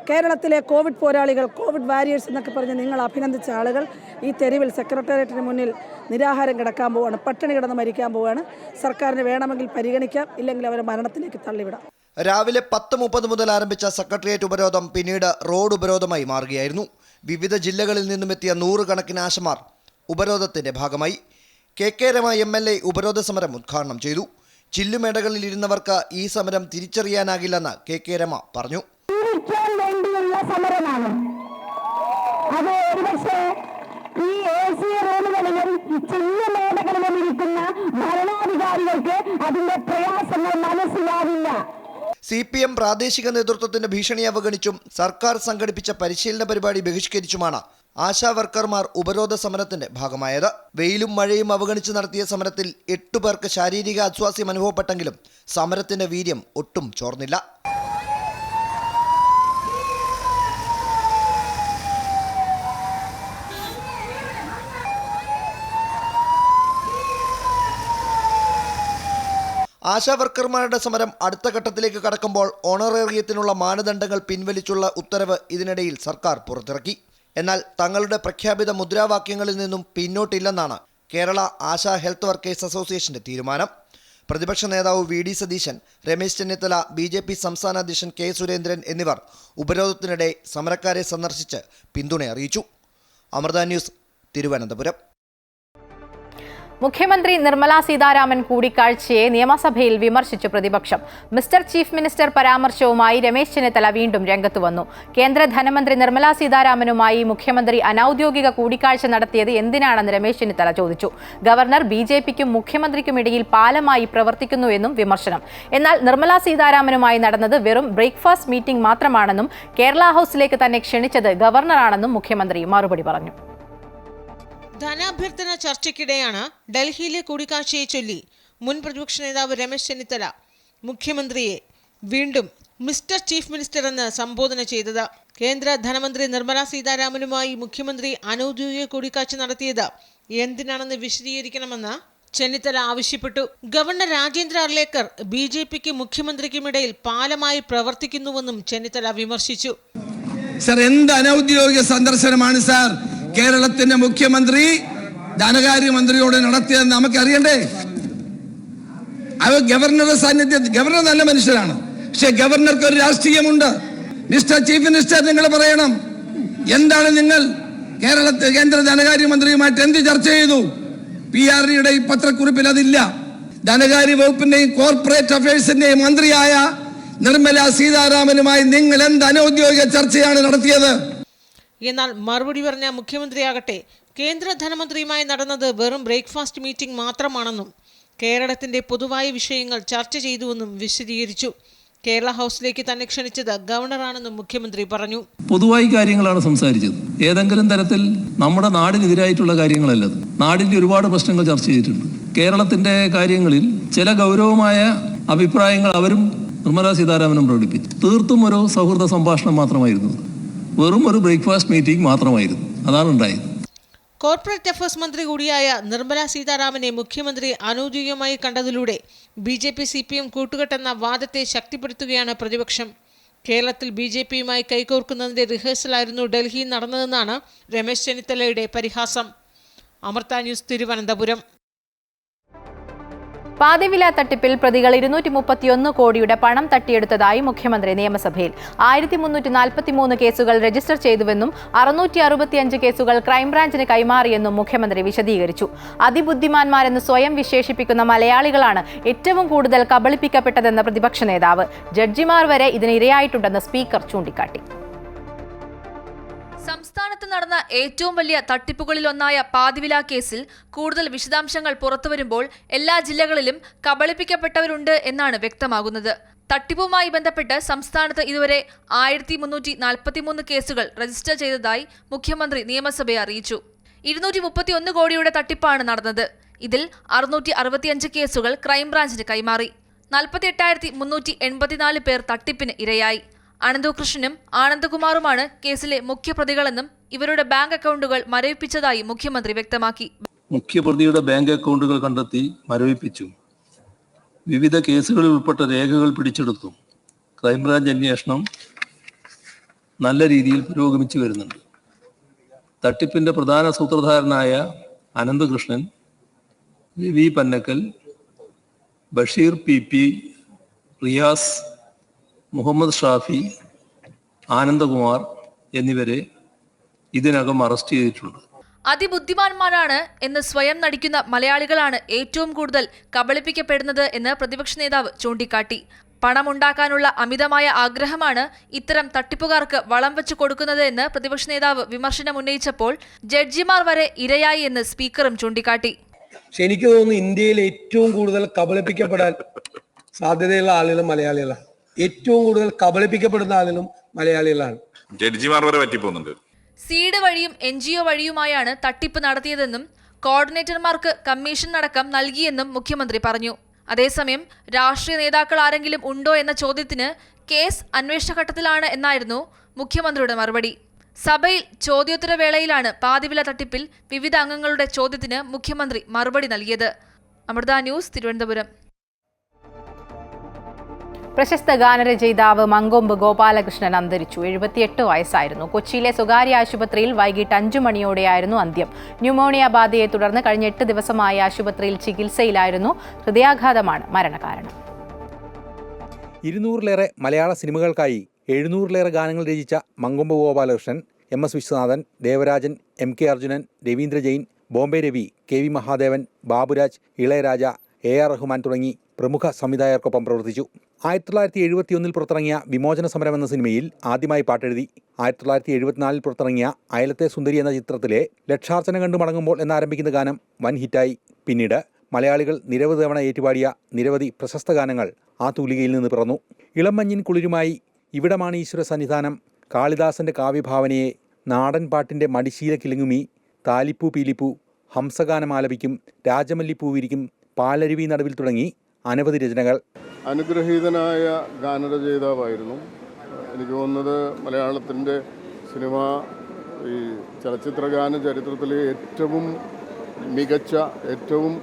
കേരളത്തിലെ കോവിഡ് പോരാളികൾ, കോവിഡ് വാരിയേഴ്സ് എന്നൊക്കെ പറഞ്ഞ് നിങ്ങൾ അഭിനന്ദിച്ച ആളുകൾ ഈ തെരുവിൽ സെക്രട്ടേറിയറ്റിന് മുന്നിൽ നിരാഹാരം കിടക്കാൻ പോവുകയാണ്, പട്ടിണി കിടന്ന് മരിക്കാൻ പോവുകയാണ്. സർക്കാരിന് വേണമെങ്കിൽ പരിഗണിക്കാം, ഇല്ലെങ്കിൽ അവരെ മരണത്തിലേക്ക് തള്ളിവിടാം. രാവിലെ 10:30 മുതൽ ആരംഭിച്ച സെക്രട്ടേറിയറ്റ് ഉപരോധം പിന്നീട് റോഡ് ഉപരോധമായി മാറുകയായിരുന്നു. വിവിധ ജില്ലകളിൽ നിന്നുമെത്തിയ 100 കണക്കിന് ആശമാർ ഉപരോധത്തിന്റെ ഭാഗമായി. കെ രമ MLA ഉപരോധ സമരം ഉദ്ഘാടനം ചെയ്തു. ചില്ലുമേടകളിൽ ഇരുന്നവർക്ക് ഈ സമരം തിരിച്ചറിയാനാകില്ലെന്ന് കെ രമ പറഞ്ഞു. അത് ഒരുപക്ഷെ ഈ AC റൂമുകളിലും ചില്ലുമേടകളിലും ഇരിക്കുന്ന ഭരണാധികാരികൾക്ക് അതിന്റെ പ്രയാസങ്ങൾ മനസ്സിലാവില്ല. CPM പ്രാദേശിക നേതൃത്വത്തിന്റെ ഭീഷണി അവഗണിച്ചും സർക്കാർ സംഘടിപ്പിച്ച പരിശീലന പരിപാടി ബഹിഷ്കരിച്ചുമാണ് ആശാവർക്കർമാർ ഉപരോധ സമരത്തിന്റെ ഭാഗമായത്. വെയിലും മഴയും അവഗണിച്ച് നടത്തിയ സമരത്തിൽ 8 പേർക്ക് ശാരീരിക അസ്വാസ്യം അനുഭവപ്പെട്ടെങ്കിലും സമരത്തിന്റെ വീര്യം ഒട്ടും ചോർന്നില്ല. ആശാവർക്കർമാരുടെ സമരം അടുത്ത ഘട്ടത്തിലേക്ക് കടക്കുമ്പോൾ ഓണറേറിയത്തിനുള്ള മാനദണ്ഡങ്ങൾ പിൻവലിച്ചുള്ള ഉത്തരവ് ഇതിനിടയിൽ സർക്കാർ പുറത്തിറക്കി. എന്നാൽ തങ്ങളുടെ പ്രഖ്യാപിത മുദ്രാവാക്യങ്ങളിൽ നിന്നും പിന്നോട്ടില്ലെന്നാണ് കേരള ആശാ ഹെൽത്ത് വർക്കേഴ്സ് അസോസിയേഷന്റെ തീരുമാനം. പ്രതിപക്ഷ നേതാവ് VD സതീശൻ, രമേശ് ചെന്നിത്തല, BJP സംസ്ഥാന അധ്യക്ഷൻ K സുരേന്ദ്രൻ എന്നിവർ ഉപരോധത്തിനിടെ സമരക്കാരെ സന്ദർശിച്ച് പിന്തുണ അറിയിച്ചു. അമൃത ന്യൂസ്, തിരുവനന്തപുരം. മുഖ്യമന്ത്രി നിർമ്മല സീതാരാമൻ കൂടിക്കാഴ്ചയെ നിയമസഭയിൽ വിമർശിച്ചു പ്രതിപക്ഷം. മിസ്റ്റർ ചീഫ് മിനിസ്റ്റർ പരാമർശവുമായി രമേശ് ചെന്നിത്തല വീണ്ടും രംഗത്ത് വന്നു. കേന്ദ്ര ധനമന്ത്രി നിർമ്മല സീതാരാമനുമായി മുഖ്യമന്ത്രി അനൌദ്യോഗിക കൂടിക്കാഴ്ച നടത്തിയത് എന്തിനാണെന്ന് രമേശ് ചെന്നിത്തല ചോദിച്ചു. ഗവർണർ BJPക്കും മുഖ്യമന്ത്രിക്കുമിടയിൽ പാലമായി പ്രവർത്തിക്കുന്നുവെന്നും വിമർശനം. എന്നാൽ നിർമ്മല സീതാരാമനുമായി നടന്നത് വെറും ബ്രേക്ക്ഫാസ്റ്റ് മീറ്റിംഗ് മാത്രമാണെന്നും കേരള ഹൌസിലേക്ക് തന്നെ ക്ഷണിച്ചത് ഗവർണറാണെന്നും മുഖ്യമന്ത്രി മറുപടി പറഞ്ഞു. ധനാഭ്യർത്ഥന ചർച്ചയ്ക്കിടെയാണ് ഡൽഹിയിലെ കൂടിക്കാഴ്ചയെ ചൊല്ലി മുൻ പ്രതിപക്ഷ നേതാവ് രമേശ് ചെന്നിത്തല മുഖ്യമന്ത്രിയെ വീണ്ടും മിസ്റ്റർ ചീഫ് മിനിസ്റ്റർ എന്ന് സംബോധന ചെയ്തത്. കേന്ദ്ര ധനമന്ത്രി നിർമ്മല സീതാരാമനുമായി മുഖ്യമന്ത്രി അനൌദ്യോഗിക കൂടിക്കാഴ്ച നടത്തിയത് എന്തിനാണെന്ന് വിശദീകരിക്കണമെന്ന് ചെന്നിത്തല ആവശ്യപ്പെട്ടു. ഗവർണർ രാജേന്ദ്ര അർലേക്കർ BJPക്കും മുഖ്യമന്ത്രിക്കുമിടയിൽ പാലമായി പ്രവർത്തിക്കുന്നുവെന്നും ചെന്നിത്തല വിമർശിച്ചു. സർ, എന്ത് അനൌദ്യോഗിക സന്ദർശനമാണ് സാർ കേരളത്തിന്റെ മുഖ്യമന്ത്രി ധനകാര്യമന്ത്രിയോട് നടത്തിയതെന്ന് നമുക്കറിയണ്ടേ? അവർ ഗവർണറുടെ സാന്നിധ്യത്തിൽ, ഗവർണർ നല്ല മനുഷ്യരാണ്, പക്ഷെ ഗവർണർക്ക് ഒരു രാഷ്ട്രീയമുണ്ട്. മിസ്റ്റർ ചീഫ് മിനിസ്റ്റർ, നിങ്ങൾ പറയണം, എന്താണ് നിങ്ങൾ കേന്ദ്ര ധനകാര്യമന്ത്രിയുമായിട്ട് എന്ത് ചർച്ച ചെയ്തു? PRDയുടെ ഈ പത്രക്കുറിപ്പിൽ അതില്ല. ധനകാര്യ വകുപ്പിന്റെയും കോർപ്പറേറ്റ് അഫയേഴ്സിന്റെയും മന്ത്രിയായ നിർമ്മല സീതാരാമനുമായി നിങ്ങൾ എന്ത് അനൌദ്യോഗിക ചർച്ചയാണ് നടത്തിയത്? എന്നാൽ മറുപടി പറഞ്ഞ മുഖ്യമന്ത്രിയാകട്ടെ കേന്ദ്ര ധനമന്ത്രിയുമായി നടന്നത് വെറും ബ്രേക്ക്ഫാസ്റ്റ് മീറ്റിംഗ് മാത്രമാണെന്നും കേരളത്തിന്റെ പൊതുവായ വിഷയങ്ങൾ ചർച്ച ചെയ്തുവെന്നും വിശദീകരിച്ചു. കേരള ഹൗസിലേക്ക് തന്നെ ക്ഷണിച്ചത് ഗവർണറാണെന്നും മുഖ്യമന്ത്രി പറഞ്ഞു. പൊതുവായി കാര്യങ്ങളാണ് സംസാരിച്ചത്. ഏതെങ്കിലും തരത്തിൽ നമ്മുടെ നാടിനെതിരായിട്ടുള്ള കാര്യങ്ങളല്ലത്. നാടിന്റെ ഒരുപാട് പ്രശ്നങ്ങൾ ചർച്ച ചെയ്തിട്ടുണ്ട്. കേരളത്തിന്റെ കാര്യങ്ങളിൽ ചില ഗൗരവമായ അഭിപ്രായങ്ങൾ അവരും നിർമ്മല സീതാരാമനും പ്രകടിപ്പിച്ചു. തീർത്തും ഒരു സൗഹൃദ സംഭാഷണം മാത്രമായിരുന്നു. വെറും ഒരു ബ്രേക്ക്ഫാസ്റ്റ് മീറ്റിംഗ് മാത്രമായിരുന്നു. അതാണ് ഉണ്ടായത്. കോർപ്പറേറ്റ് അഫയേഴ്സ് മന്ത്രി കൂടിയായ നിർമ്മല സീതാരാമനെ മുഖ്യമന്ത്രി അനൌദ്യോഗികമായി കണ്ടതിലൂടെ BJP CPM കൂട്ടുകെട്ടെന്ന വാദത്തെ ശക്തിപ്പെടുത്തുകയാണ് പ്രതിപക്ഷം. കേരളത്തിൽ BJPയുമായി കൈകോർക്കുന്നതിന്റെ റിഹേഴ്സലായിരുന്നു ഡൽഹിയിൽ നടന്നതെന്നാണ് രമേശ് ചെന്നിത്തലയുടെ പരിഹാസം. അമൃത ന്യൂസ്, തിരുവനന്തപുരം. പാതിവില തട്ടിപ്പിൽ പ്രതികൾ 231 കോടിയുടെ പണം തട്ടിയെടുത്തതായി മുഖ്യമന്ത്രി നിയമസഭയിൽ. 1343 കേസുകൾ രജിസ്റ്റർ ചെയ്തുവെന്നും 665 കേസുകൾ ക്രൈംബ്രാഞ്ചിന് കൈമാറിയെന്നും മുഖ്യമന്ത്രി വിശദീകരിച്ചു. അതിബുദ്ധിമാന്മാരെന്ന് സ്വയം വിശേഷിപ്പിക്കുന്ന മലയാളികളാണ് ഏറ്റവും കൂടുതൽ കബളിപ്പിക്കപ്പെട്ടതെന്ന പ്രതിപക്ഷ നേതാവ്. ജഡ്ജിമാർ വരെ ഇതിന് ഇരയായിട്ടുണ്ടെന്ന് സ്പീക്കർ ചൂണ്ടിക്കാട്ടി. സംസ്ഥാനത്ത് നടന്ന ഏറ്റവും വലിയ തട്ടിപ്പുകളിലൊന്നായ പാതിവില കേസിൽ കൂടുതൽ വിശദാംശങ്ങൾ പുറത്തുവരുമ്പോൾ എല്ലാ ജില്ലകളിലും കബളിപ്പിക്കപ്പെട്ടവരുണ്ട് എന്നാണ് വ്യക്തമാകുന്നത്. തട്ടിപ്പുമായി ബന്ധപ്പെട്ട് സംസ്ഥാനത്ത് ഇതുവരെ 1343 കേസുകൾ രജിസ്റ്റർ ചെയ്തതായി മുഖ്യമന്ത്രി നിയമസഭയെ അറിയിച്ചു. 231 കോടിയുടെ തട്ടിപ്പാണ് നടന്നത്. ഇതിൽ 665 കേസുകൾ ക്രൈംബ്രാഞ്ചിന് കൈമാറി. 48,384 പേർ തട്ടിപ്പിന് ഇരയായി. അനന്തകൃഷ്ണനും ആനന്ദകുമാറുമാണ് കേസിലെ മുഖ്യപ്രതികളെന്നും ഇവരുടെ ബാങ്ക് അക്കൗണ്ടുകൾ മരവിപ്പിച്ചതായി മുഖ്യമന്ത്രി വ്യക്തമാക്കി. മുഖ്യപ്രതിയുടെ ബാങ്ക് അക്കൗണ്ടുകൾ കണ്ടെത്തി മരവിപ്പിച്ചു. വിവിധ കേസുകളിൽ ഉൾപ്പെട്ട രേഖകൾ പിടിച്ചെടുത്തു. ക്രൈംബ്രാഞ്ച് അന്വേഷണം നല്ല രീതിയിൽ പുരോഗമിച്ചു വരുന്നുണ്ട്. തട്ടിപ്പിന്റെ പ്രധാന സൂത്രധാരനായ അനന്തകൃഷ്ണൻ, രവി പന്നക്കൽ, ബഷീർ PP, റിയാസ്, മുഹമ്മദ് ഷാഫി, ആനന്ദകുമാർ എന്നിവരെ ഇതിനകം അറസ്റ്റ് ചെയ്തിട്ടുണ്ട്. അതിബുദ്ധിമാന്മാരാണ് എന്ന് സ്വയം നടിക്കുന്ന മലയാളികളാണ് ഏറ്റവും കൂടുതൽ കബളിപ്പിക്കപ്പെടുന്നത് എന്ന് പ്രതിപക്ഷ നേതാവ് ചൂണ്ടിക്കാട്ടി. പണമുണ്ടാക്കാനുള്ള അമിതമായ ആഗ്രഹമാണ് ഇത്തരം തട്ടിപ്പുകാർക്ക് വളം വെച്ചു കൊടുക്കുന്നത് എന്ന് പ്രതിപക്ഷ നേതാവ് വിമർശനം ഉന്നയിച്ചപ്പോൾ ജഡ്ജിമാർ വരെ ഇരയായി എന്ന് സ്പീക്കറും ചൂണ്ടിക്കാട്ടി. പക്ഷെ എനിക്ക് തോന്നുന്നു ഇന്ത്യയിൽ ഏറ്റവും കൂടുതൽ കബളിപ്പിക്കപ്പെടാൻ സാധ്യതയുള്ള ആളുകളും മലയാളികളാണ്. ഏറ്റവും കൂടുതൽ കബളിപ്പിക്കപ്പെടുന്ന ആളുകളും മലയാളികളാണ്. ജഡ്ജിമാർ വരെ പറ്റിപ്പോകുന്നുണ്ട്. സീഡ് വഴിയും NGO വഴിയുമായാണ് തട്ടിപ്പ് നടത്തിയതെന്നും കോർഡിനേറ്റർമാർക്ക് കമ്മീഷൻ അടക്കം നൽകിയെന്നും മുഖ്യമന്ത്രി പറഞ്ഞു. അതേസമയം രാഷ്ട്രീയ നേതാക്കൾ ആരെങ്കിലും ഉണ്ടോ എന്ന ചോദ്യത്തിന് കേസ് അന്വേഷണഘട്ടത്തിലാണ് എന്നായിരുന്നു മുഖ്യമന്ത്രിയുടെ മറുപടി. സഭയിൽ ചോദ്യോത്തരവേളയിലാണ് പാതിവില തട്ടിപ്പിൽ വിവിധ അംഗങ്ങളുടെ ചോദ്യത്തിന് മുഖ്യമന്ത്രി മറുപടി നൽകിയത്. അമൃത ന്യൂസ്, തിരുവനന്തപുരം. പ്രശസ്ത ഗാനരചയിതാവ് മങ്കൊമ്പ് ഗോപാലകൃഷ്ണൻ അന്തരിച്ചു. 78 വയസ്സായിരുന്നു. കൊച്ചിയിലെ സ്വകാര്യ ആശുപത്രിയിൽ വൈകിട്ട് 5 മണിയോടെയായിരുന്നു അന്ത്യം. ന്യൂമോണിയ ബാധയെ തുടർന്ന് കഴിഞ്ഞ 8 ദിവസമായി ആശുപത്രിയിൽ ചികിത്സയിലായിരുന്നു. ഹൃദയാഘാതമാണ് മരണകാരണം. 200-ലേറെ മലയാള സിനിമകൾക്കായി 700-ലേറെ ഗാനങ്ങൾ രചിച്ച Mankombu Gopalakrishnan, MS Viswanathan, Devarajan, MK Arjunan, Ravindra Jain, Bombay Ravi, KV Mahadevan, Baburaj, Ilaiyaraaja, AR Rahman തുടങ്ങി പ്രമുഖ സംവിധായകർക്കൊപ്പം പ്രവർത്തിച്ചു. 1971 പുറത്തിറങ്ങിയ വിമോചന സമരം എന്ന സിനിമയിൽ ആദ്യമായി പാട്ടെഴുതി. 1974 പുറത്തിറങ്ങിയ അയലത്തെ സുന്ദരി എന്ന ചിത്രത്തിലെ ലക്ഷാർച്ചന കണ്ടു മടങ്ങുമ്പോൾ എന്നാരംഭിക്കുന്ന ഗാനം വൻ ഹിറ്റായി. പിന്നീട് മലയാളികൾ നിരവധി തവണ ഏറ്റുപാടിയ നിരവധി പ്രശസ്ത ഗാനങ്ങൾ ആ തൂലികയിൽ നിന്ന് പിറന്നു. ഇളം മഞ്ഞിൻ കുളിരുമായി, ഇവിടമാണ് ഈശ്വര സന്നിധാനം, കാളിദാസന്റെ കാവ്യഭാവനയെ, നാടൻ പാട്ടിന്റെ മടിശീല കിലുങ്ങുമി, താലിപ്പൂ പീലിപ്പൂ, ഹംസഗാനം ആലപിക്കും, രാജമല്ലിപ്പൂവിരിക്കും, പാലരുവി നടുവിൽ തുടങ്ങി അനവധി രചനകൾ. അനുഗ്രഹീതനായ ഗാനരചയിതാവായിരുന്നു. എനിക്ക് തോന്നുന്നത് മലയാളത്തിൻ്റെ സിനിമ ഈ ചലച്ചിത്രഗാന ചരിത്രത്തിലെ ഏറ്റവും മികച്ച, ഏറ്റവും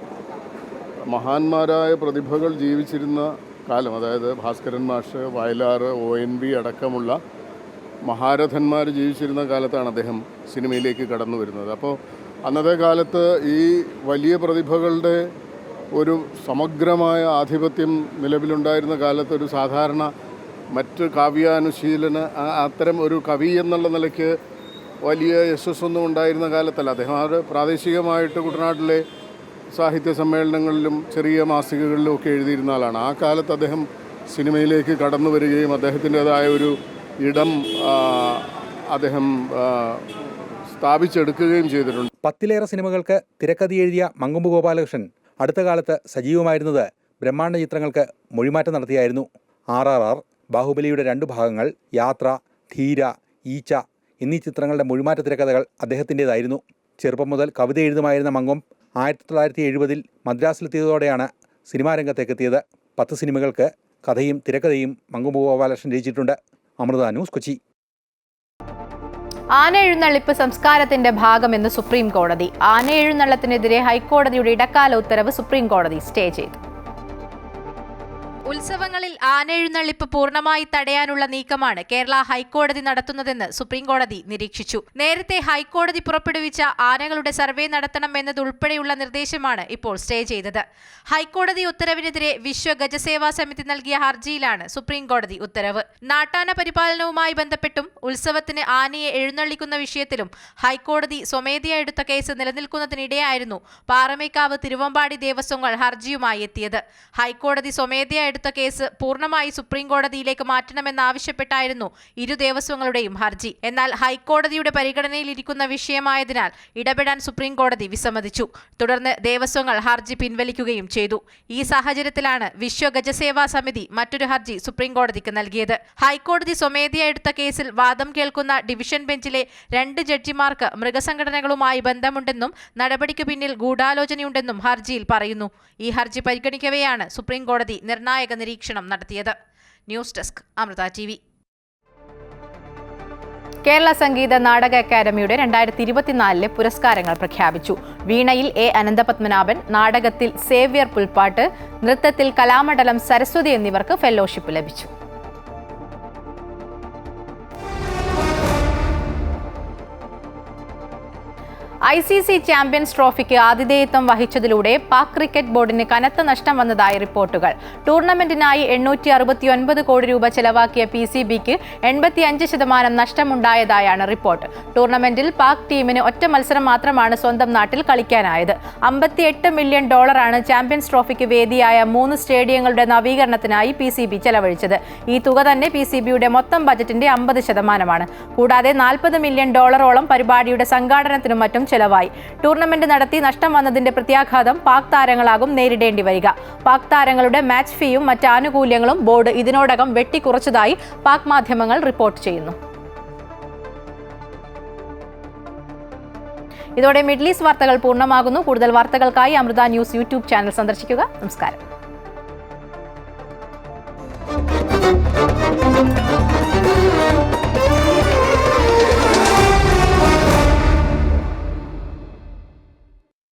മഹാന്മാരായ പ്രതിഭകൾ ജീവിച്ചിരുന്ന കാലം, അതായത് ഭാസ്കരൻ മാഷ്, വയലാർ, ONV അടക്കമുള്ള മഹാരഥന്മാർ ജീവിച്ചിരുന്ന കാലത്താണ് അദ്ദേഹം സിനിമയിലേക്ക് കടന്നു വരുന്നത്. അപ്പോൾ അന്നത്തെ കാലത്ത് ഈ വലിയ പ്രതിഭകളുടെ ഒരു സമഗ്രമായ ആധിപത്യം നിലവിലുണ്ടായിരുന്ന കാലത്ത് ഒരു സാധാരണ മറ്റ് കാവ്യാനുശീലന അത്തരം ഒരു കവി എന്നുള്ള നിലയ്ക്ക് വലിയ യശസ്സൊന്നും ഉണ്ടായിരുന്ന കാലത്തല്ല. അദ്ദേഹം അത് പ്രാദേശികമായിട്ട് കുട്ടനാട്ടിലെ സാഹിത്യ സമ്മേളനങ്ങളിലും ചെറിയ മാസികകളിലും ഒക്കെ എഴുതിയിരുന്ന ആളാണ്. ആ കാലത്ത് അദ്ദേഹം സിനിമയിലേക്ക് കടന്നു വരികയും അദ്ദേഹത്തിൻ്റെതായ ഒരു ഇടം അദ്ദേഹം സ്ഥാപിച്ചെടുക്കുകയും ചെയ്തിട്ടുണ്ട്. 10-ലേറെ സിനിമകൾക്ക് തിരക്കഥ എഴുതിയ മങ്കൊമ്പ് ഗോപാലകൃഷ്ണൻ അടുത്ത കാലത്ത് സജീവമായിരുന്നത് ബ്രഹ്മാണ്ഡ ചിത്രങ്ങൾക്ക് മൊഴിമാറ്റം നടത്തിയായിരുന്നു. RRR, ബാഹുബലിയുടെ 2 ഭാഗങ്ങൾ, യാത്ര, ധീര, ഈച്ച എന്നീ ചിത്രങ്ങളുടെ മൊഴിമാറ്റ തിരക്കഥകൾ അദ്ദേഹത്തിൻ്റെതായിരുന്നു. ചെറുപ്പം മുതൽ കവിത എഴുതുമായിരുന്ന മങ്കൊമ്പ് 1970 മദ്രാസിലെത്തിയതോടെയാണ് സിനിമാ രംഗത്തേക്കെത്തിയത്. 10 സിനിമകൾക്ക് കഥയും തിരക്കഥയും മങ്കൊമ്പ് ഗോപാലകൃഷ്ണൻ രചിച്ചിട്ടുണ്ട്. അമൃത ന്യൂസ്, കൊച്ചി. ആനയെഴുന്നള്ളിപ്പ് സംസ്കാരത്തിന്റെ ഭാഗമെന്ന് സുപ്രീം കോടതി. ആനയെഴുന്നള്ളത്തിനെതിരെ ഹൈക്കോടതിയുടെ ഇടക്കാല ഉത്തരവ് സുപ്രീം കോടതി സ്റ്റേ ചെയ്തു. ഉത്സവങ്ങളിൽ ആനയെഴുന്നള്ളിപ്പ് പൂർണ്ണമായി തടയാനുള്ള നീക്കമാണ് കേരള ഹൈക്കോടതി നടത്തുന്നതെന്ന് സുപ്രീം കോടതി നിരീക്ഷിച്ചു. നേരത്തെ ഹൈക്കോടതി പുറപ്പെടുവിച്ച ആനകളുടെ സർവേ നടത്തണം എന്നതുൾപ്പെടെയുള്ള നിർദ്ദേശമാണ് ഇപ്പോൾ സ്റ്റേ ചെയ്തത്. ഹൈക്കോടതി ഉത്തരവിനെതിരെ വിശ്വ ഗജസേവാ സമിതി നൽകിയ ഹർജിയിലാണ് സുപ്രീം കോടതി ഉത്തരവ്. നാട്ടാന പരിപാലനവുമായി ബന്ധപ്പെട്ടും ഉത്സവത്തിന് ആനയെ എഴുന്നള്ളിക്കുന്ന വിഷയത്തിലും ഹൈക്കോടതി സ്വമേധയാ എടുത്ത കേസ് നിലനിൽക്കുന്നതിനിടെയായിരുന്നു പാറമേക്കാവ് തിരുവമ്പാടി ദേവസ്വങ്ങൾ ഹർജിയുമായി എത്തിയത്. ഹൈക്കോടതി സ്വമേധയാ എടുത്ത കേസ് പൂർണ്ണമായി സുപ്രീം കോടതിയിലേക്ക് മാറ്റണമെന്നാവശ്യപ്പെട്ടായിരുന്നു ഇരു ദേവസ്വങ്ങളുടെയും ഹർജി. എന്നാൽ ഹൈക്കോടതിയുടെ പരിഗണനയിലിരിക്കുന്ന വിഷയമായതിനാൽ ഇടപെടാൻ സുപ്രീം കോടതി വിസമ്മതിച്ചു. തുടർന്ന് ദേവസ്വങ്ങൾ ഹർജി പിൻവലിക്കുകയും ചെയ്തു. ഈ സാഹചര്യത്തിലാണ് വിശ്വ ഗജസേവാ സമിതി മറ്റൊരു ഹർജി സുപ്രീം കോടതിക്ക് നൽകിയത്. ഹൈക്കോടതി സ്വമേധയാ എടുത്ത കേസിൽ വാദം കേൾക്കുന്ന ഡിവിഷൻ ബെഞ്ചിലെ 2 ജഡ്ജിമാർക്ക് മൃഗസംഘടനകളുമായി ബന്ധമുണ്ടെന്നും നടപടിക്ക് പിന്നിൽ ഗൂഢാലോചനയുണ്ടെന്നും ഹർജിയിൽ പറയുന്നു. ഈ ഹർജി പരിഗണിക്കവെയാണ് സുപ്രീം കോടതി നിർണായക നിർണായക നിരീക്ഷണം നടത്തിയത്. News desk Amrita TV. Kerala Sangeetha Nataka അക്കാദമിയുടെ 2024 പുരസ്കാരങ്ങൾ പ്രഖ്യാപിച്ചു. വീണയിൽ A. അനന്തപത്മനാഭൻ, നാടകത്തിൽ സേവ്യർ പുൽപ്പാട്ട്, നൃത്തത്തിൽ കലാമണ്ഡലം സരസ്വതി എന്നിവർക്ക് ഫെലോഷിപ്പ് ലഭിച്ചു. ICC ചാമ്പ്യൻസ് ട്രോഫിക്ക് ആതിഥേയത്വം വഹിച്ചതിലൂടെ പാക് ക്രിക്കറ്റ് ബോർഡിന് കനത്ത നഷ്ടം വന്നതായി റിപ്പോർട്ടുകൾ. ടൂർണമെന്റിനായി 869 കോടി രൂപ ചെലവാക്കിയ PCBക്ക് 85% നഷ്ടമുണ്ടായതായാണ് റിപ്പോർട്ട്. ടൂർണമെന്റിൽ പാക് ടീമിന് ഒറ്റ മത്സരം മാത്രമാണ് സ്വന്തം നാട്ടിൽ കളിക്കാനായത്. $58 മില്യൺ ചാമ്പ്യൻസ് ട്രോഫിക്ക് വേദിയായ 3 സ്റ്റേഡിയങ്ങളുടെ നവീകരണത്തിനായി PCB ചെലവഴിച്ചത്. ഈ തുക തന്നെ PCBയുടെ മൊത്തം ബജറ്റിന്റെ 50%. കൂടാതെ $40 മില്യൺ പരിപാടിയുടെ സംഘാടനത്തിനും മറ്റും ചെലവായി. ടൂർണമെന്റ് നടത്തി നഷ്ടം വന്നതിന്റെ പ്രത്യാഘാതം പാക് താരങ്ങളാകും നേരിടേണ്ടി വരിക. പാക് താരങ്ങളുടെ മാച്ച് ഫീയും മറ്റ് ആനുകൂല്യങ്ങളും ബോർഡ് ഇതിനോടകം വെട്ടിക്കുറച്ചതായി പാക് മാധ്യമങ്ങൾ റിപ്പോർട്ട് ചെയ്യുന്നു. ഇതോടെ മിഡിൽ ഈസ്റ്റ് വാർത്തകൾ പൂർണ്ണമാകുന്നു. കൂടുതൽ വാർത്തകൾക്കായി അമൃത ന്യൂസ് യൂട്യൂബ് ചാനൽ സന്ദർശിക്കുക. നമസ്കാരം.